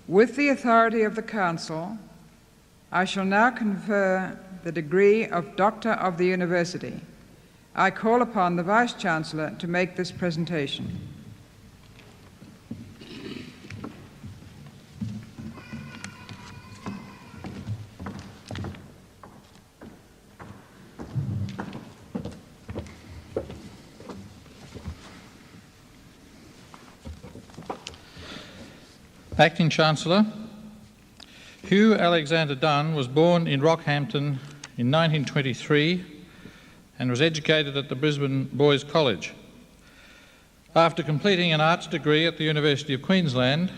With the authority of the Council, I shall now confer the degree of Doctor of the University. I call upon the Vice-Chancellor to make this presentation. Acting Chancellor, Hugh Alexander Dunn was born in Rockhampton in 1923 and was educated at the Brisbane Boys College. After completing an arts degree at the University of Queensland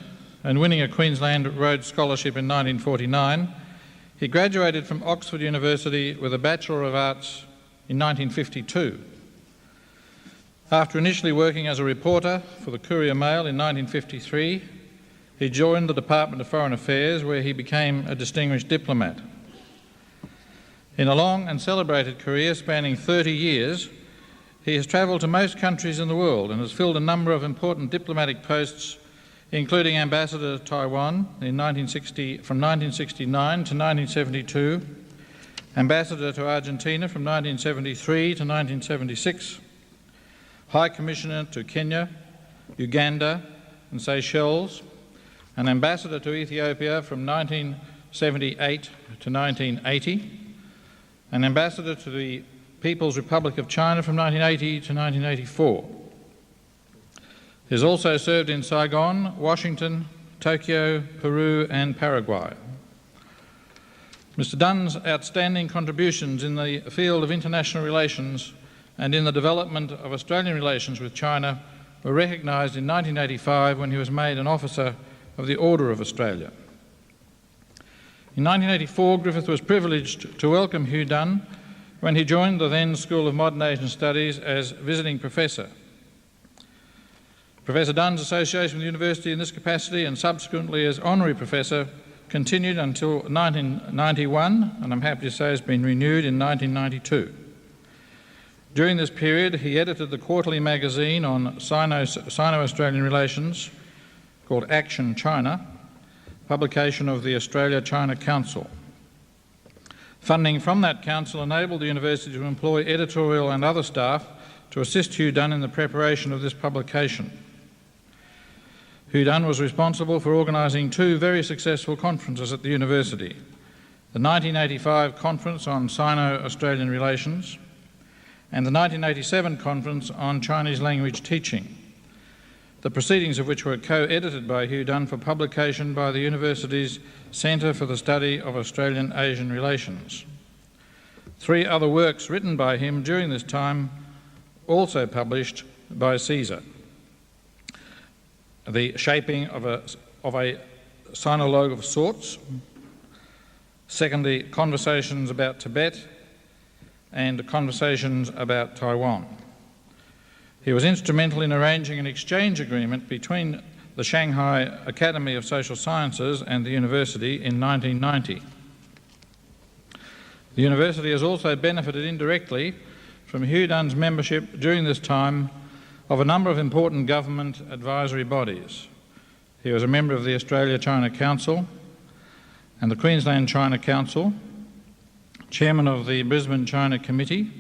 and winning a Queensland Rhodes Scholarship in 1949, he graduated from Oxford University with a Bachelor of Arts in 1952. After initially working as a reporter for the Courier Mail in 1953, he joined the Department of Foreign Affairs, where he became a distinguished diplomat. In a long and celebrated career spanning 30 years, he has travelled to most countries in the world and has filled a number of important diplomatic posts, including Ambassador to Taiwan from 1969 to 1972, Ambassador to Argentina from 1973 to 1976, High Commissioner to Kenya, Uganda and Seychelles, an ambassador to Ethiopia from 1978 to 1980, an ambassador to the People's Republic of China from 1980 to 1984. He has also served in Saigon, Washington, Tokyo, Peru and Paraguay. Mr. Dunn's outstanding contributions in the field of international relations and in the development of Australian relations with China were recognised in 1985 when he was made an Officer of the Order of Australia. In 1984, Griffith was privileged to welcome Hugh Dunn when he joined the then School of Modern Asian Studies as visiting professor. Professor Dunn's association with the university in this capacity and subsequently as honorary professor continued until 1991, and I'm happy to say has been renewed in 1992. During this period, he edited the quarterly magazine on Sino-Australian relations called Action China, publication of the Australia-China Council. Funding from that council enabled the university to employ editorial and other staff to assist Hugh Dunn in the preparation of this publication. Hugh Dunn was responsible for organising two very successful conferences at the university: the 1985 Conference on Sino-Australian Relations and the 1987 Conference on Chinese Language Teaching, the proceedings of which were co-edited by Hugh Dunn for publication by the university's Centre for the Study of Australian-Asian Relations. Three other works written by him during this time also published by CSER: The Shaping of a Sinologue of Sorts, secondly, Conversations about Tibet, and Conversations about Taiwan. He was instrumental in arranging an exchange agreement between the Shanghai Academy of Social Sciences and the university in 1990. The university has also benefited indirectly from Hugh Dunn's membership during this time of a number of important government advisory bodies. He was a member of the Australia-China Council and the Queensland-China Council, chairman of the Brisbane China Committee,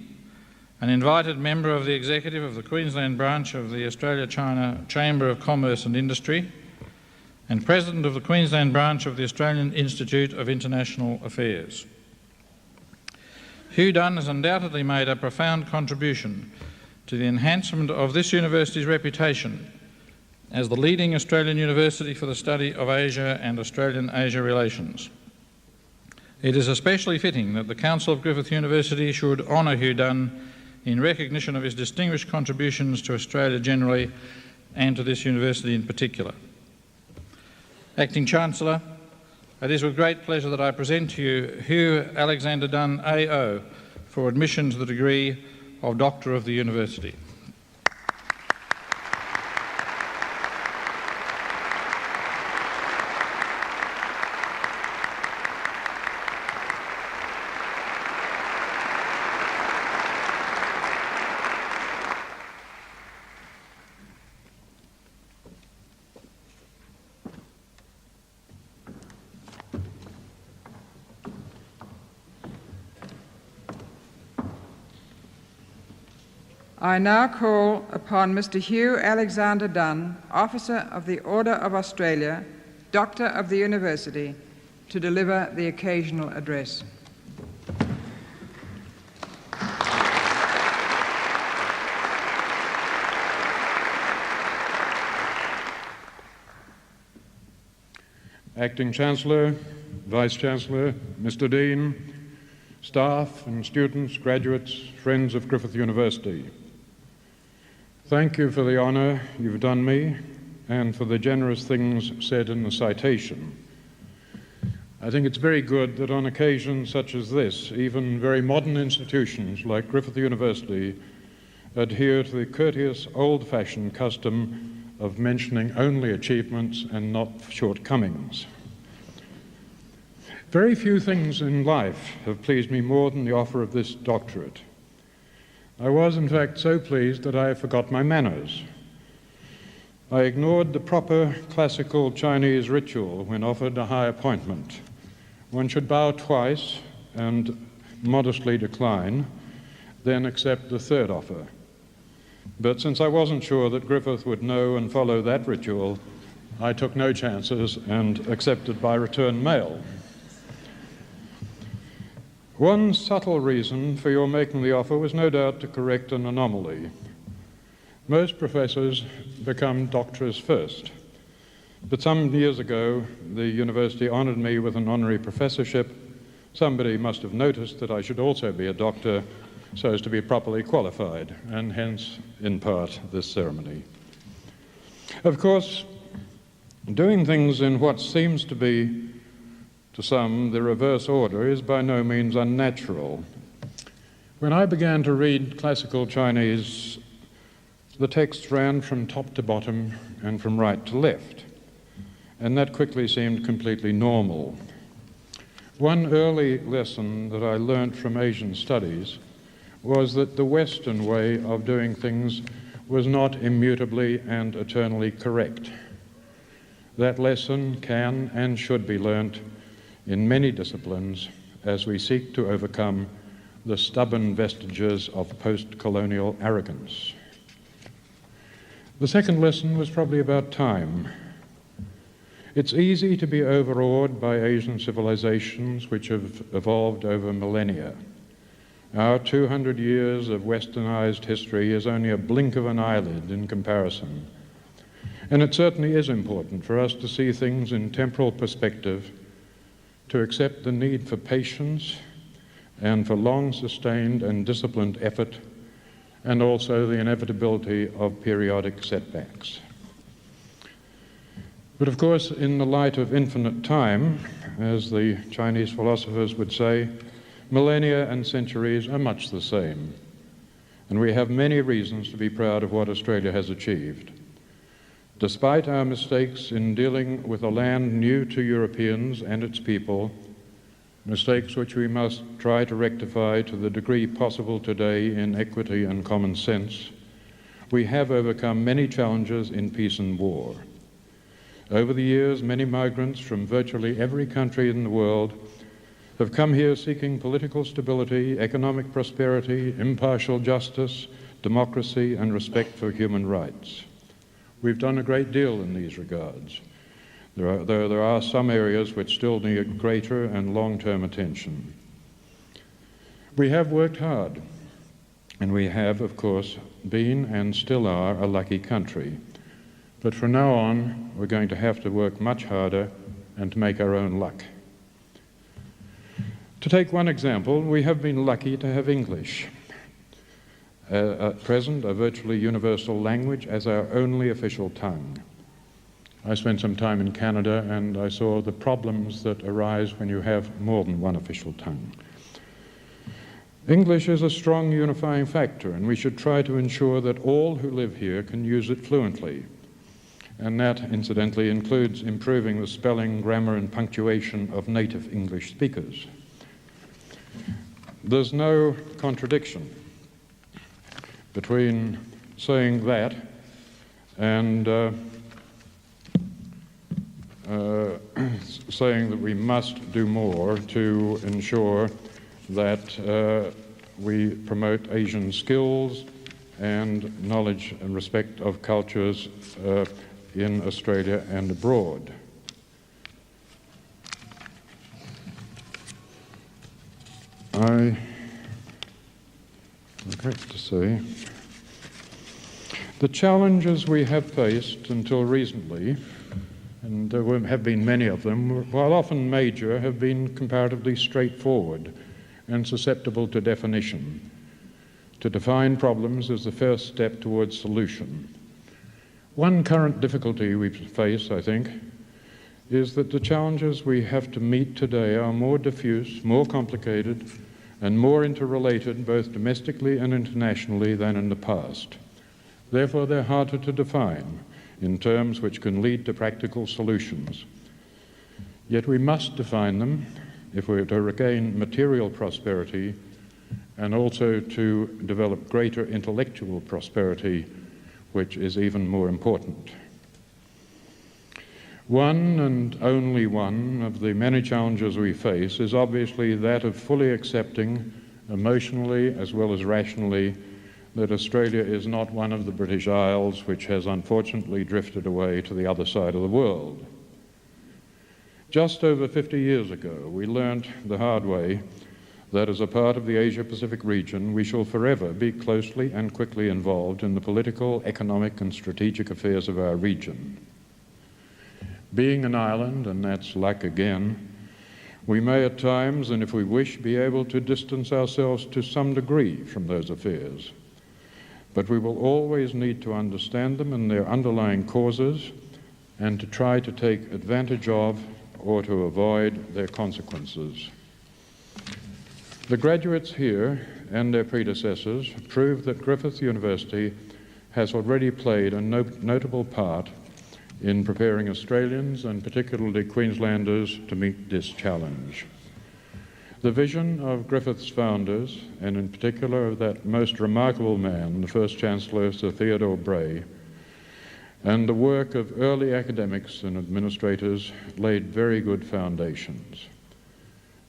an invited member of the executive of the Queensland branch of the Australia-China Chamber of Commerce and Industry, and president of the Queensland branch of the Australian Institute of International Affairs. Hugh Dunn has undoubtedly made a profound contribution to the enhancement of this university's reputation as the leading Australian university for the study of Asia and Australian-Asia relations. It is especially fitting that the Council of Griffith University should honour Hugh Dunn in recognition of his distinguished contributions to Australia generally and to this university in particular. Acting Chancellor, it is with great pleasure that I present to you Hugh Alexander Dunn AO for admission to the degree of Doctor of the University. I now call upon Mr. Hugh Alexander Dunn, Officer of the Order of Australia, Doctor of the University, to deliver the occasional address. Acting Chancellor, Vice-Chancellor, Mr. Dean, staff and students, graduates, friends of Griffith University. Thank you for the honour you've done me and for the generous things said in the citation. I think it's very good that on occasions such as this, even very modern institutions like Griffith University adhere to the courteous, old-fashioned custom of mentioning only achievements and not shortcomings. Very few things in life have pleased me more than the offer of this doctorate. I was, in fact, so pleased that I forgot my manners. I ignored the proper classical Chinese ritual when offered a high appointment. One should bow twice and modestly decline, then accept the third offer. But since I wasn't sure that Griffith would know and follow that ritual, I took no chances and accepted by return mail. One subtle reason for your making the offer was no doubt to correct an anomaly. Most professors become doctors first, but some years ago the university honoured me with an honorary professorship. Somebody must have noticed that I should also be a doctor so as to be properly qualified, and hence, in part, this ceremony. Of course, doing things in what seems to be, to some, the reverse order is by no means unnatural. When I began to read classical Chinese, the text ran from top to bottom and from right to left, and that quickly seemed completely normal. One early lesson that I learned from Asian studies was that the Western way of doing things was not immutably and eternally correct. That lesson can and should be learnt in many disciplines as we seek to overcome the stubborn vestiges of post-colonial arrogance. The second lesson was probably about time. It's easy to be overawed by Asian civilizations which have evolved over millennia. Our 200 years of westernized history is only a blink of an eyelid in comparison. And it certainly is important for us to see things in temporal perspective, to accept the need for patience and for long sustained and disciplined effort, and also the inevitability of periodic setbacks. But of course, in the light of infinite time, as the Chinese philosophers would say, millennia and centuries are much the same, and we have many reasons to be proud of what Australia has achieved. Despite our mistakes in dealing with a land new to Europeans and its people, mistakes which we must try to rectify to the degree possible today in equity and common sense, we have overcome many challenges in peace and war. Over the years, many migrants from virtually every country in the world have come here seeking political stability, economic prosperity, impartial justice, democracy, and respect for human rights. We've done a great deal in these regards. There are some areas which still need greater and long-term attention. We have worked hard, and we have, of course, been and still are a lucky country. But from now on, we're going to have to work much harder and to make our own luck. To take one example, we have been lucky to have English, at present a virtually universal language, as our only official tongue. I spent some time in Canada and I saw the problems that arise when you have more than one official tongue. English is a strong unifying factor, and we should try to ensure that all who live here can use it fluently. And that, incidentally, includes improving the spelling, grammar, and punctuation of native English speakers. There's no contradiction between saying that and saying that we must do more to ensure that we promote Asian skills and knowledge and respect of cultures in Australia and abroad. I regret to say the challenges we have faced until recently, and there have been many of them, while often major, have been comparatively straightforward and susceptible to definition. To define problems is the first step towards solution. One current difficulty we face, I think, is that the challenges we have to meet today are more diffuse, more complicated, and more interrelated both domestically and internationally than in the past. Therefore, they're harder to define in terms which can lead to practical solutions. Yet we must define them if we're to regain material prosperity and also to develop greater intellectual prosperity, which is even more important. One and only one of the many challenges we face is obviously that of fully accepting, emotionally as well as rationally, that Australia is not one of the British Isles which has unfortunately drifted away to the other side of the world. Just over 50 years ago, we learnt the hard way that as a part of the Asia-Pacific region, we shall forever be closely and quickly involved in the political, economic, and strategic affairs of our region. Being an island, and that's luck again, we may at times, and if we wish, be able to distance ourselves to some degree from those affairs. But we will always need to understand them and their underlying causes and to try to take advantage of or to avoid their consequences. The graduates here and their predecessors prove that Griffith University has already played a notable part in preparing Australians and particularly Queenslanders to meet this challenge. The vision of Griffith's founders, and in particular of that most remarkable man, the first Chancellor, Sir Theodore Bray, and the work of early academics and administrators laid very good foundations.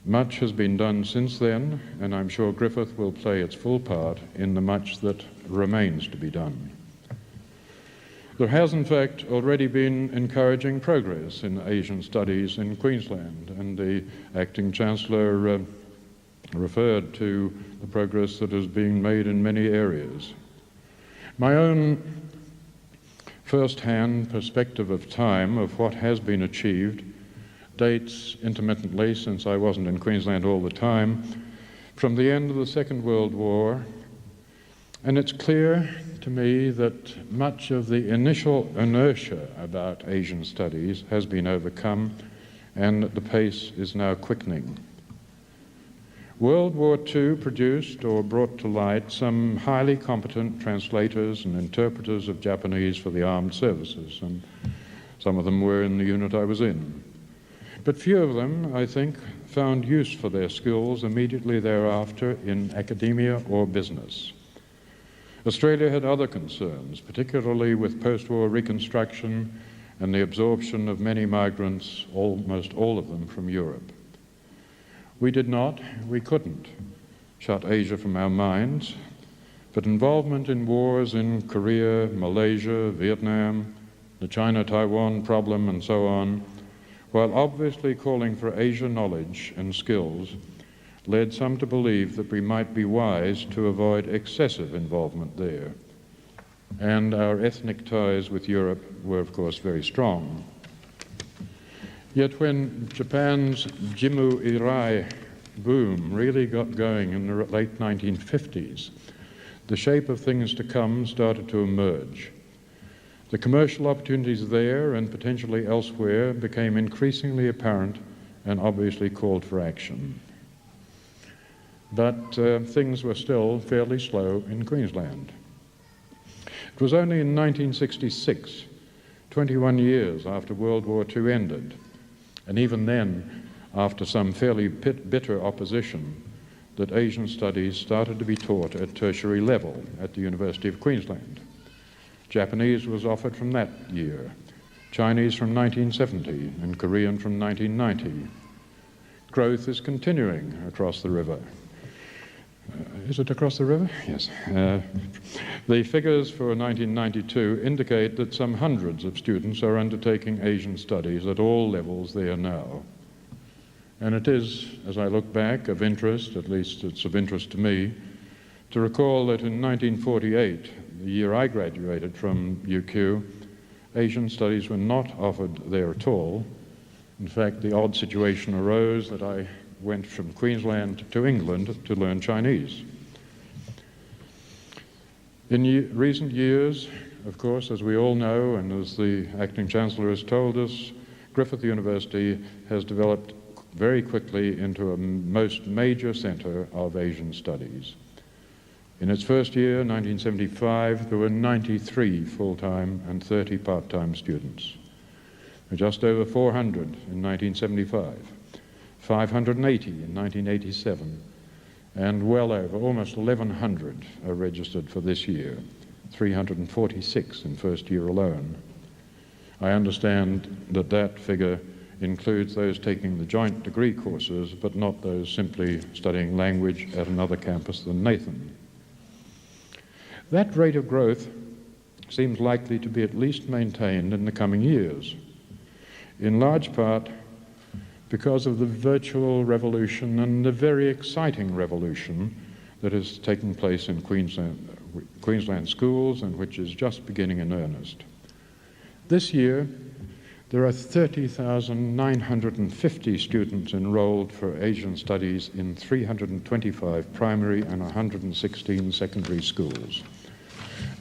Much has been done since then, and I'm sure Griffith will play its full part in the much that remains to be done. There has, in fact, already been encouraging progress in Asian studies in Queensland, and the acting Chancellor referred to the progress that is being made in many areas. My own first-hand perspective of time of what has been achieved dates intermittently, since I wasn't in Queensland all the time, from the end of the Second World War, and it's clear to me that much of the initial inertia about Asian studies has been overcome and that the pace is now quickening. World War II produced or brought to light some highly competent translators and interpreters of Japanese for the armed services, and some of them were in the unit I was in. But few of them, I think, found use for their skills immediately thereafter in academia or business. Australia had other concerns, particularly with post-war reconstruction and the absorption of many migrants, almost all of them from Europe. We did not, we couldn't shut Asia from our minds, but involvement in wars in Korea, Malaysia, Vietnam, the China-Taiwan problem, and so on, while obviously calling for Asia knowledge and skills, led some to believe that we might be wise to avoid excessive involvement there. And our ethnic ties with Europe were, of course, very strong. Yet when Japan's Jimu Irai boom really got going in the late 1950s, the shape of things to come started to emerge. The commercial opportunities there and potentially elsewhere became increasingly apparent and obviously called for action. But things were still fairly slow in Queensland. It was only in 1966, 21 years after World War II ended, and even then, after some fairly bitter opposition, that Asian studies started to be taught at tertiary level at the University of Queensland. Japanese was offered from that year, Chinese from 1970, and Korean from 1990. Growth is continuing across the river. Is it across the river? Yes. The figures for 1992 indicate that some hundreds of students are undertaking Asian studies at all levels there now. And it is, as I look back, of interest, at least it's of interest to me, to recall that in 1948, the year I graduated from UQ, Asian studies were not offered there at all. In fact, the odd situation arose that I went from Queensland to England to learn Chinese. In recent years, of course, as we all know, and as the Acting Chancellor has told us, Griffith University has developed very quickly into a most major centre of Asian studies. In its first year, 1975, there were 93 full-time and 30 part-time students. There were just over 400 in 1975, 580 in 1987, and well over, almost 1,100 are registered for this year, 346 in first year alone. I understand that that figure includes those taking the joint degree courses, but not those simply studying language at another campus than Nathan. That rate of growth seems likely to be at least maintained in the coming years, in large part because of the virtual revolution and the very exciting revolution that is taking place in Queensland schools and which is just beginning in earnest. This year, there are 30,950 students enrolled for Asian studies in 325 primary and 116 secondary schools.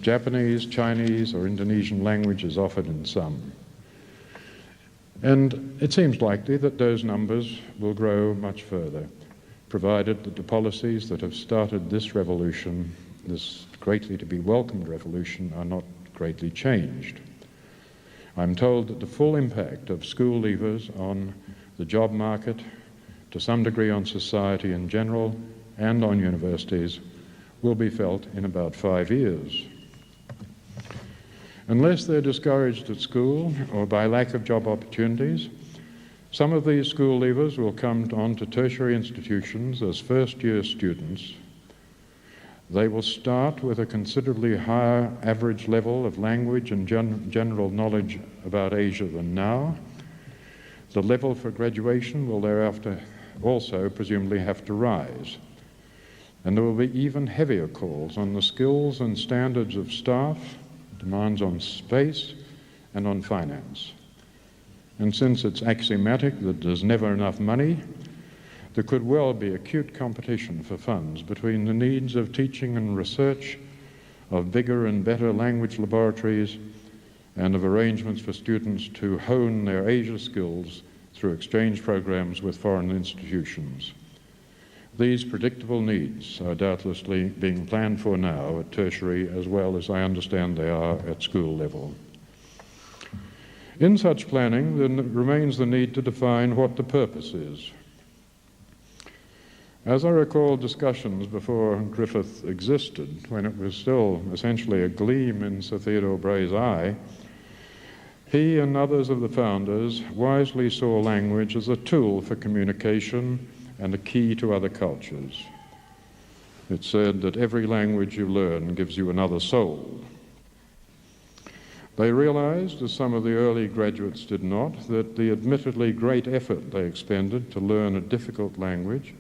Japanese, Chinese, or Indonesian language is offered in some. And it seems likely that those numbers will grow much further, provided that the policies that have started this revolution, this greatly to be welcomed revolution, are not greatly changed. I'm told that the full impact of school leavers on the job market, to some degree on society in general, and on universities, will be felt in about 5 years. Unless they're discouraged at school or by lack of job opportunities, some of these school leavers will come on to tertiary institutions as first-year students. They will start with a considerably higher average level of language and general knowledge about Asia than now. The level for graduation will thereafter also presumably have to rise. And there will be even heavier calls on the skills and standards of staff, demands on space, and on finance. And since it's axiomatic that there's never enough money, there could well be acute competition for funds between the needs of teaching and research, of bigger and better language laboratories, and of arrangements for students to hone their Asia skills through exchange programs with foreign institutions. These predictable needs are doubtlessly being planned for now at tertiary, as well as I understand they are at school level. In such planning, there remains the need to define what the purpose is. As I recall discussions before Griffith existed, when it was still essentially a gleam in Sir Theodore Bray's eye, he and others of the founders wisely saw language as a tool for communication and a key to other cultures. It said that every language you learn gives you another soul. They realized, as some of the early graduates did not, that the admittedly great effort they expended to learn a difficult language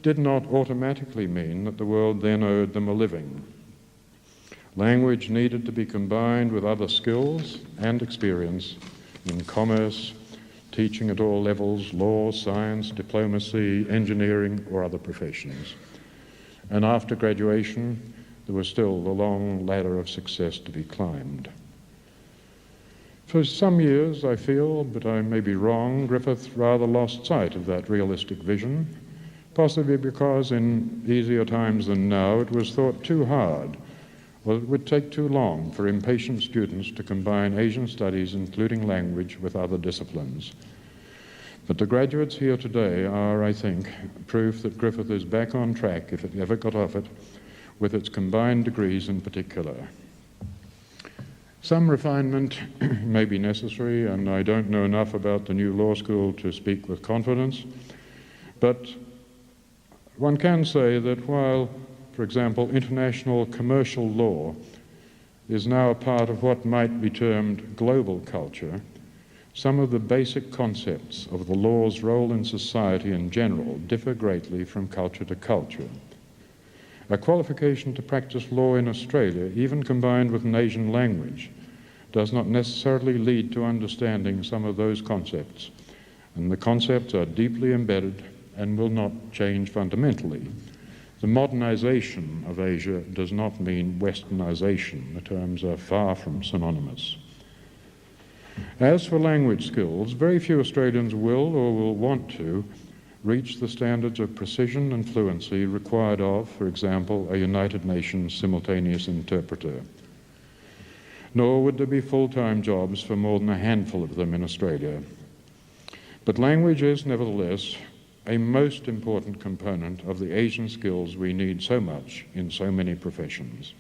did not automatically mean that the world then owed them a living. Language needed to be combined with other skills and experience in commerce, teaching at all levels, law, science, diplomacy, engineering, or other professions. And after graduation, there was still the long ladder of success to be climbed. For some years, I feel, but I may be wrong, Griffith rather lost sight of that realistic vision, possibly because in easier times than now it was thought too hard, or it would take too long for impatient students to combine Asian studies, including language, with other disciplines. But the graduates here today are, I think, proof that Griffith is back on track, if it ever got off it, with its combined degrees in particular. Some refinement may be necessary, and I don't know enough about the new law school to speak with confidence, but One can say that while, for example, international commercial law is now a part of what might be termed global culture, some of the basic concepts of the law's role in society in general differ greatly from culture to culture. A qualification to practice law in Australia, even combined with an Asian language, does not necessarily lead to understanding some of those concepts, and the concepts are deeply embedded and will not change fundamentally. The modernization of Asia does not mean westernization. The terms are far from synonymous. As for language skills, very few Australians will or will want to reach the standards of precision and fluency required of, for example, a United Nations simultaneous interpreter. Nor would there be full-time jobs for more than a handful of them in Australia. But language is, nevertheless, a most important component of the Asian skills we need so much in so many professions.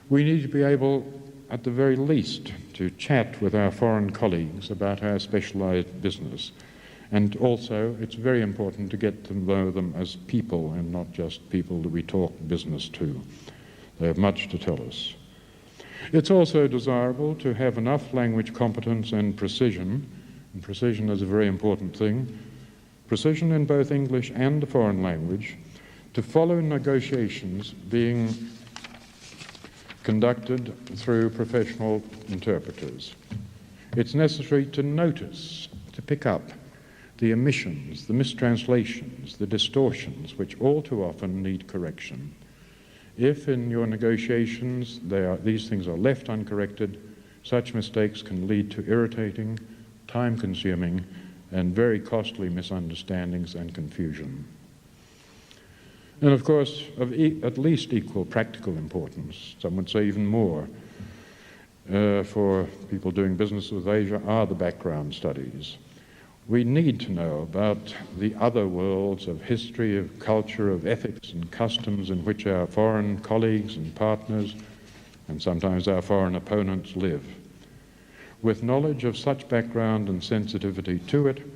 We need to be able, at the very least, to chat with our foreign colleagues about our specialized business. And also, it's very important to get to know them as people and not just people that we talk business to. They have much to tell us. It's also desirable to have enough language competence and precision is a very important thing, precision in both English and the foreign language, to follow negotiations being conducted through professional interpreters. It's necessary to notice, to pick up the omissions, the mistranslations, the distortions, which all too often need correction. If in your negotiations these things are left uncorrected, such mistakes can lead to irritating, time-consuming, and very costly misunderstandings and confusion. And of course, of at least equal practical importance, some would say even more, for people doing business with Asia are the background studies. We need to know about the other worlds of history, of culture, of ethics and customs in which our foreign colleagues and partners, and sometimes our foreign opponents, live. With knowledge of such background and sensitivity to it,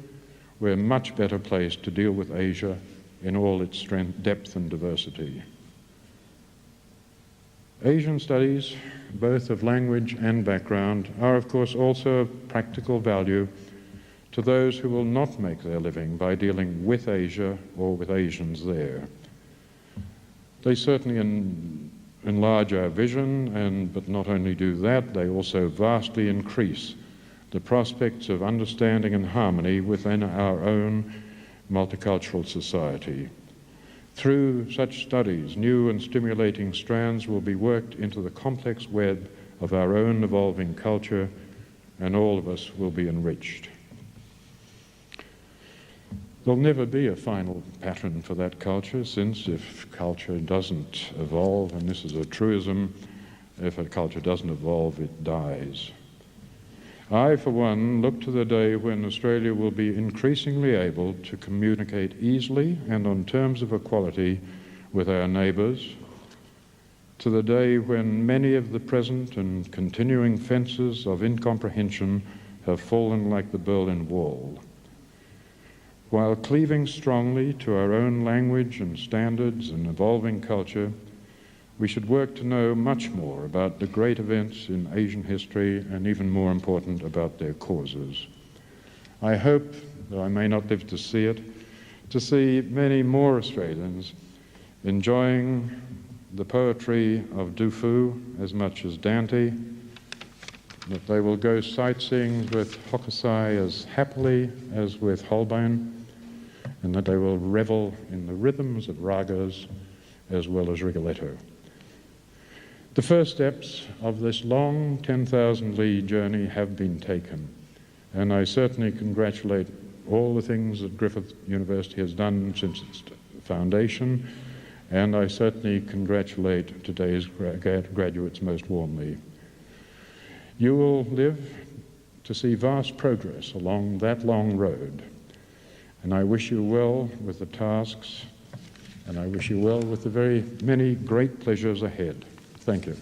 we're much better placed to deal with Asia in all its strength, depth and diversity. Asian studies, both of language and background, are of course also of practical value to those who will not make their living by dealing with Asia or with Asians there. They certainly enlarge our vision, but not only do that, they also vastly increase the prospects of understanding and harmony within our own multicultural society. Through such studies, new and stimulating strands will be worked into the complex web of our own evolving culture, and all of us will be enriched. There'll never be a final pattern for that culture, since if culture doesn't evolve, and this is a truism, if a culture doesn't evolve, it dies. I, for one, look to the day when Australia will be increasingly able to communicate easily and on terms of equality with our neighbours, to the day when many of the present and continuing fences of incomprehension have fallen like the Berlin Wall. While cleaving strongly to our own language and standards and evolving culture, we should work to know much more about the great events in Asian history and, even more important, about their causes. I hope, though I may not live to see it, to see many more Australians enjoying the poetry of Du Fu as much as Dante, that they will go sightseeing with Hokusai as happily as with Holbein, and that they will revel in the rhythms of ragas as well as Rigoletto. The first steps of this long 10,000 league journey have been taken, and I certainly congratulate all the things that Griffith University has done since its foundation, and I certainly congratulate today's graduates most warmly. You will live to see vast progress along that long road, and I wish you well with the tasks, and I wish you well with the very many great pleasures ahead. Thank you.